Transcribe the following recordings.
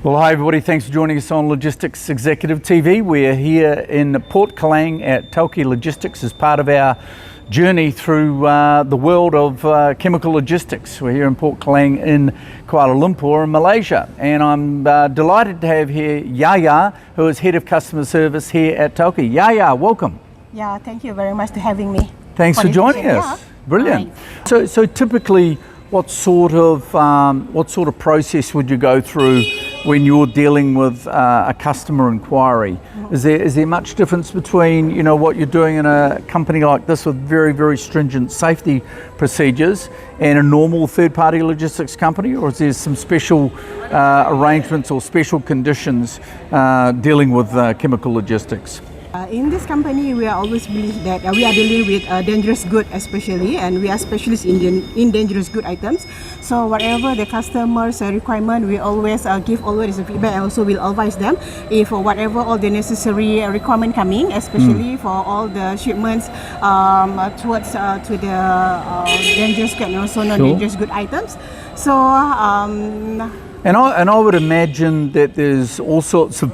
Well, hi everybody, thanks for joining us on Logistics Executive TV. We're here in Port Kelang at TALKE Logistics as part of our journey through the world of chemical logistics. We're here in Port Kelang in Kuala Lumpur in Malaysia, and I'm delighted to have here Yaya, who is Head of Customer Service here at TALKE. Yaya, welcome. Yeah, thank you very much for having me. Thanks for joining us. Yeah. Brilliant. Right. So typically, what sort of process would you go through when you're dealing with a customer inquiry? Is there much difference between what you're doing in a company like this with very, very stringent safety procedures and a normal third-party logistics company, or is there some special arrangements or special conditions dealing with chemical logistics? In this company, we are always believe that we are dealing with dangerous goods especially, and we are specialists in dangerous good items. So whatever the customer's requirement, we always give always a feedback, and also will advise them if whatever all the necessary requirement coming, especially for all the shipments towards to the dangerous good and also non-dangerous good items. So and I would imagine that there's all sorts of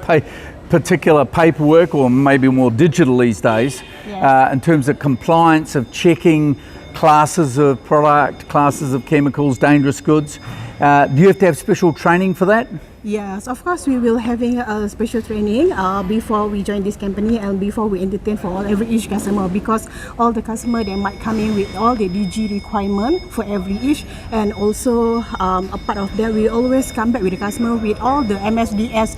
particular paperwork, or maybe more digital these days, yes. In terms of compliance, of checking classes of product, classes of chemicals, dangerous goods. Do you have to have special training for that? Yes, of course we will having a special training before we join this company and before we entertain for each customer, because all the customer they might come in with all the DG requirement for every each, and also a part of that we always come back with the customer with all the MSDS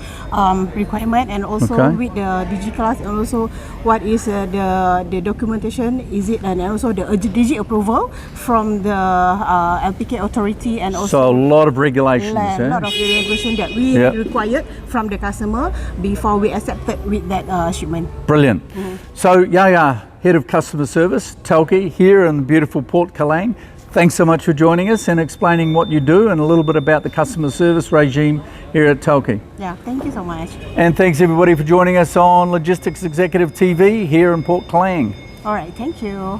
requirement, and also with the DG class, and also what is the documentation is it, and also the DG approval from the LPK authority, and also so a lot of regulations. A lot of regulation that we required from the customer before we accepted with that shipment. Brilliant. So Yaya, Head of Customer Service, TALKE, here in the beautiful Port Kelang. Thanks so much for joining us and explaining what you do and a little bit about the customer service regime here at TALKE. Yeah, thank you so much. And thanks everybody for joining us on Logistics Executive TV here in Port Kelang. All right, thank you.